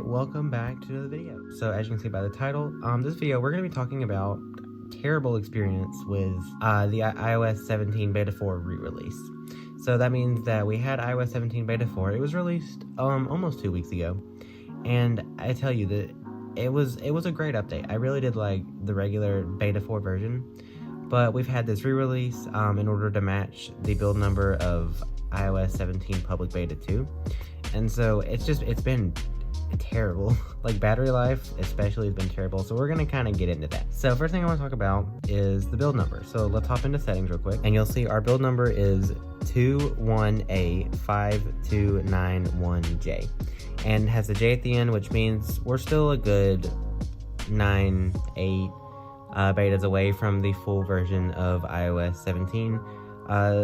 welcome back to the video. So as you can see by the title, this video we're going to be talking about terrible experience with the iOS 17 Beta 4 re-release. So that means that we had iOS 17 Beta 4. It was released almost 2 weeks ago, and I tell you that it was a great update. I really did like the regular Beta 4 version, but we've had this re-release in order to match the build number of iOS 17 Public Beta 2. And so it's been terrible. Like battery life especially has been terrible. So we're gonna kind of get into that. So first thing I want to talk about is the build number. So let's hop into settings real quick, and you'll see our build number is 21A5291J, and has a J at the end, which means we're still a good 9-8 betas away from the full version of iOS 17.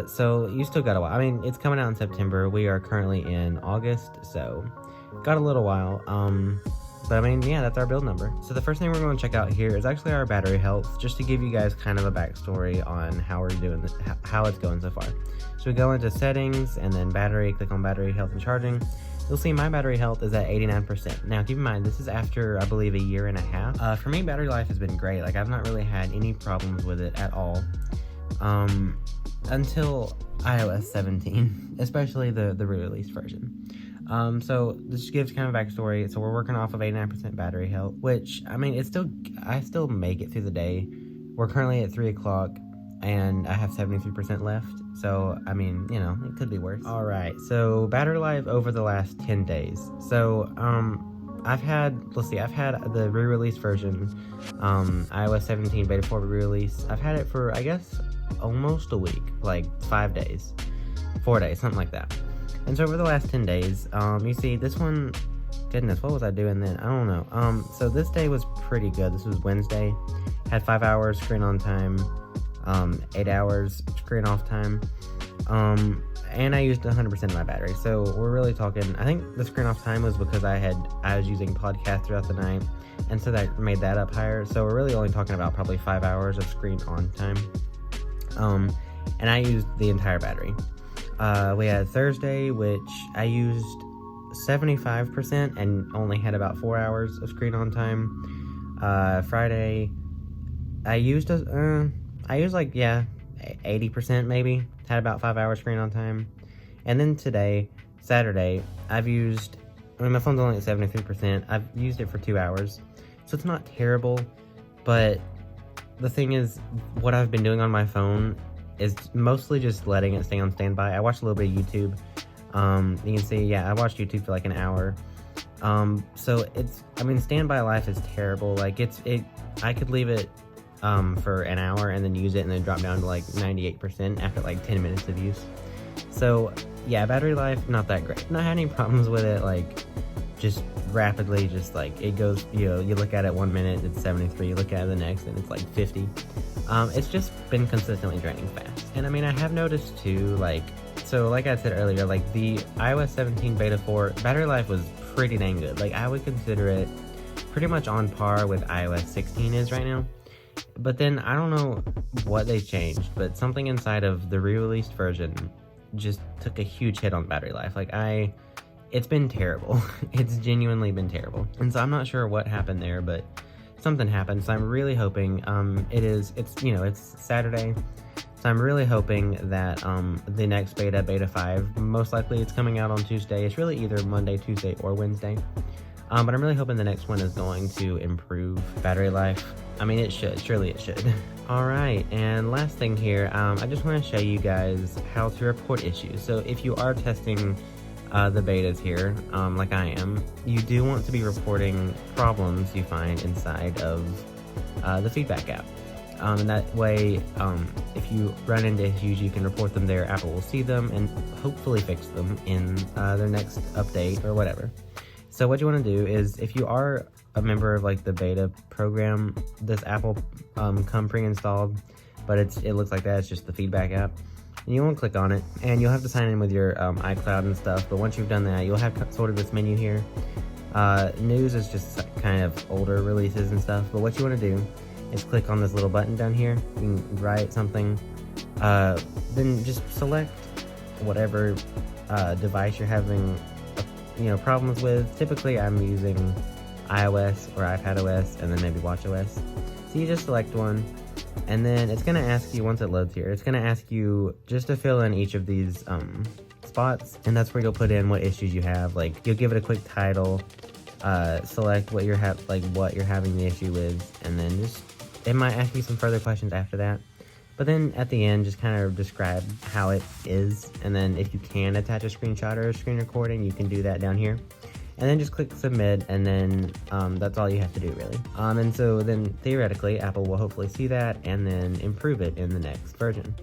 So you still got a while. I mean, it's coming out in September. We are currently in August, so got a little while. But I mean, yeah, that's our build number. So the first thing we're going to check out here is actually our battery health, just to give you guys kind of a backstory on how we're doing this, how it's going so far. So we go into settings and then battery, click on battery health and charging. You'll see my battery health is at 89%. Now keep in mind, this is after, I believe, 1.5 years. For me, battery life has been great. Like, I've not really had any problems with it at all. Until iOS 17, especially the re-release version. So this gives kind of a backstory. So we're working off of 89% battery health, which, I mean, I still make it through the day. We're currently at 3 o'clock and I have 73% left. So, I mean, you know, it could be worse. All right, so battery life over the last 10 days. So, I've had the re-release version, iOS 17 Beta 4 re-release. I've had it for, I guess, almost a week, like 5 days, 4 days, something like that. And so over the last 10 days, you see this one, goodness, what was I doing then? I don't know. So this day was pretty good. This was Wednesday, had 5 hours screen on time, 8 hours screen off time, and I used 100% of my battery. So we're really talking, I think the screen off time was because I was using podcast throughout the night, and so that made that up higher. So we're really only talking about probably 5 hours of screen on time. And I used the entire battery. We had Thursday, which I used 75% and only had about 4 hours of screen on time. Friday, I used like, yeah, 80% maybe, had about 5 hours screen on time. And then today, Saturday, my phone's only at 73%. I've used it for 2 hours, so it's not terrible, but the thing is, what I've been doing on my phone is mostly just letting it stay on standby. I watched a little bit of YouTube. You can see, yeah, I watched YouTube for like an hour. So standby life is terrible. Like I could leave it for an hour and then use it and then drop down to like 98% after like 10 minutes of use. So yeah, battery life, not that great. Not had any problems with it, like just rapidly, just like it goes, you know, you look at it 1 minute, it's 73, you look at it the next and it's like 50. It's just been consistently draining fast. And I mean, I have noticed too, like I said earlier, like the iOS 17 Beta 4 battery life was pretty dang good. Like, I would consider it pretty much on par with iOS 16 is right now. But then I don't know what they changed, but something inside of the re-released version just took a huge hit on battery life. Like, it's been terrible. It's genuinely been terrible. And so I'm not sure what happened there, but something happened. So I'm really hoping, it's Saturday. So I'm really hoping that the next beta 5, most likely it's coming out on Tuesday. It's really either Monday, Tuesday, or Wednesday. But I'm really hoping the next one is going to improve battery life. I mean, it should. Surely it should. All right, and last thing here, I just want to show you guys how to report issues. So if you are testing the betas here, like I am, you do want to be reporting problems you find inside of the feedback app. And that way, if you run into issues, you can report them there. Apple will see them and hopefully fix them in their next update or whatever. So what you want to do is, if you are a member of like the beta program, this app will come pre-installed, but it looks like that. It's just the feedback app. And you want to click on it, and you'll have to sign in with your iCloud and stuff. But once you've done that, you'll have sort of this menu here. News is just kind of older releases and stuff. But what you want to do is click on this little button down here. You can write something, then just select whatever device you're having problems with. Typically, I'm using iOS or iPadOS, and then maybe watchOS. So you just select one, and then it's going to ask you, once it loads here, it's going to ask you just to fill in each of these spots, and that's where you'll put in what issues you have. Like, you'll give it a quick title, select what you're having the issue with, and then it might ask you some further questions after that. But then at the end, just kind of describe how it is, and then if you can attach a screenshot or a screen recording, you can do that down here. And then just click submit, and then that's all you have to do, really. And so then theoretically, Apple will hopefully see that and then improve it in the next version.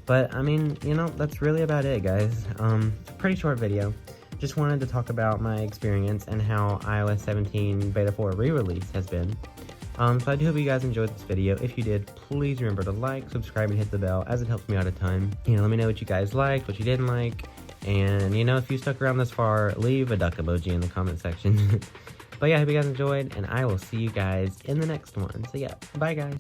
But I mean, that's really about it, guys. It's a pretty short video. Just wanted to talk about my experience and how iOS 17 Beta 4 re-release has been. So I do hope you guys enjoyed this video. If you did, please remember to like, subscribe, and hit the bell, as it helps me out a ton. Let me know what you guys liked, what you didn't like, and if you stuck around this far, leave a duck emoji in the comment section. But yeah, I hope you guys enjoyed, and I will see you guys in the next one. So yeah, bye guys.